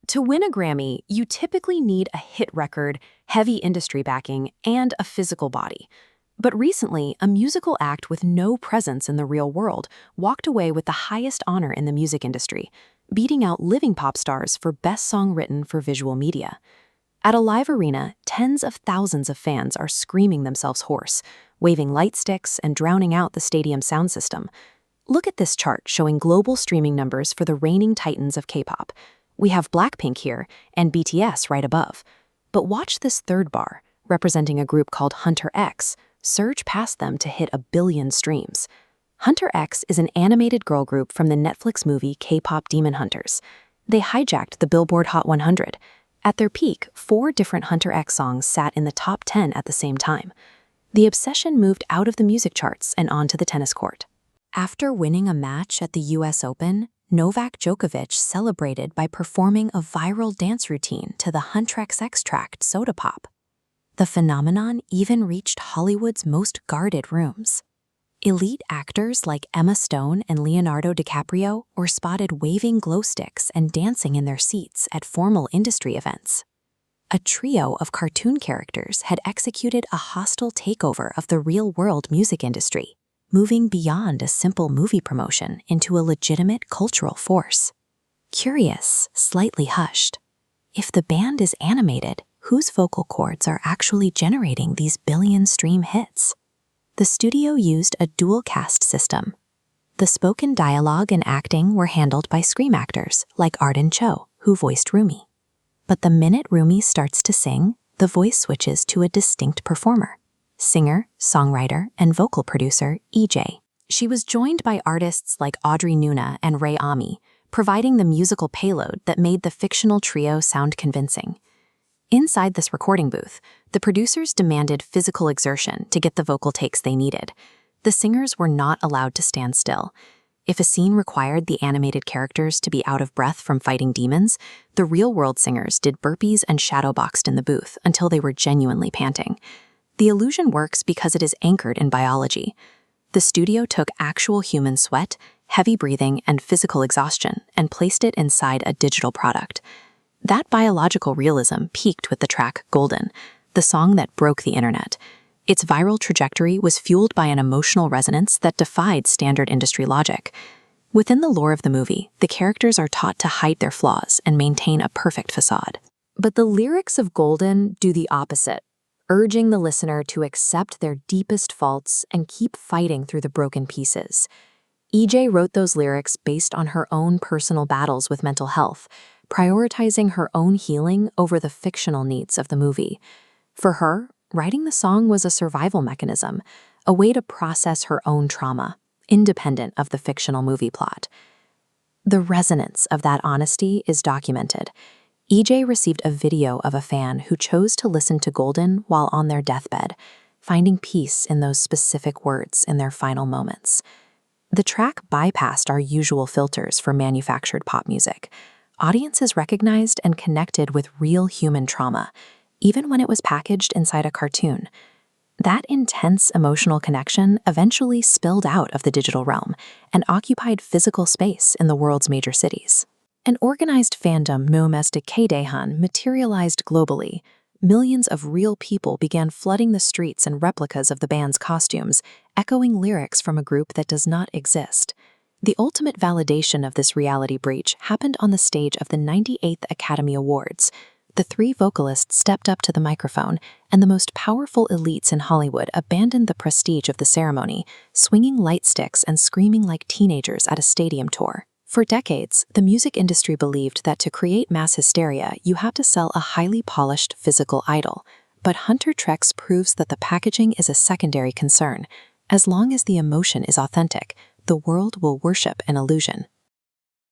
To win a Grammy, you typically need a hit record, heavy industry backing, and a physical body. But recently, a musical act with no presence in the real world walked away with the highest honor in the music industry, beating out living pop stars for Best Song Written for Visual Media. At a live arena, tens of thousands of fans are screaming themselves hoarse, waving light sticks and drowning out the stadium sound system. Look at this chart showing global streaming numbers for the reigning titans of K-pop. We have Blackpink here and BTS right above. But watch this third bar, representing a group called HUNTR surge past them to hit 1 billion streams. HUNTR is an animated girl group from the Netflix movie KPop Demon Hunters. They hijacked the Billboard Hot 100. At their peak, 4 different HUNTR songs sat in the top 10 at the same time. The obsession moved out of the music charts and onto the tennis court. After winning a match at the US Open, Novak Djokovic celebrated by performing a viral dance routine to the HUNTR track Soda Pop. The phenomenon even reached Hollywood's most guarded rooms. Elite actors like Emma Stone and Leonardo DiCaprio were spotted waving glow sticks and dancing in their seats at formal industry events. A trio of cartoon characters had executed a hostile takeover of the real-world music industry, moving beyond a simple movie promotion into a legitimate cultural force. Curious, slightly hushed. If the band is animated, whose vocal cords are actually generating these billion-stream hits? The studio used a dual-cast system. The spoken dialogue and acting were handled by scream actors like Arden Cho, who voiced Rumi. But the minute Rumi starts to sing, the voice switches to a distinct performer. Singer, songwriter, and vocal producer EJAE. She was joined by artists like AUDREY NUNA and REI, providing the musical payload that made the fictional trio sound convincing. Inside this recording booth, the producers demanded physical exertion to get the vocal takes they needed. The singers were not allowed to stand still. If a scene required the animated characters to be out of breath from fighting demons, the real-world singers did burpees and shadowboxed in the booth until they were genuinely panting. The illusion works because it is anchored in biology. The studio took actual human sweat, heavy breathing, and physical exhaustion and placed it inside a digital product. That biological realism peaked with the track Golden, the song that broke the internet. Its viral trajectory was fueled by an emotional resonance that defied standard industry logic. Within the lore of the movie, the characters are taught to hide their flaws and maintain a perfect facade. But the lyrics of Golden do the opposite, urging the listener to accept their deepest faults and keep fighting through the broken pieces. EJAE wrote those lyrics based on her own personal battles with mental health, prioritizing her own healing over the fictional needs of the movie. For her, writing the song was a survival mechanism, a way to process her own trauma, independent of the fictional movie plot. The resonance of that honesty is documented. EJAE received a video of a fan who chose to listen to Golden while on their deathbed, finding peace in those specific words in their final moments. The track bypassed our usual filters for manufactured pop music. Audiences recognized and connected with real human trauma, even when it was packaged inside a cartoon. That intense emotional connection eventually spilled out of the digital realm and occupied physical space in the world's major cities. An organized fandom known as K-daehan materialized globally. Millions of real people began flooding the streets in replicas of the band's costumes, echoing lyrics from a group that does not exist. The ultimate validation of this reality breach happened on the stage of the 98th Academy Awards. The 3 vocalists stepped up to the microphone, and the most powerful elites in Hollywood abandoned the prestige of the ceremony, swinging light sticks and screaming like teenagers at a stadium tour. For decades, the music industry believed that to create mass hysteria, you have to sell a highly polished physical idol. But HUNTR proves that the packaging is a secondary concern. As long as the emotion is authentic, the world will worship an illusion.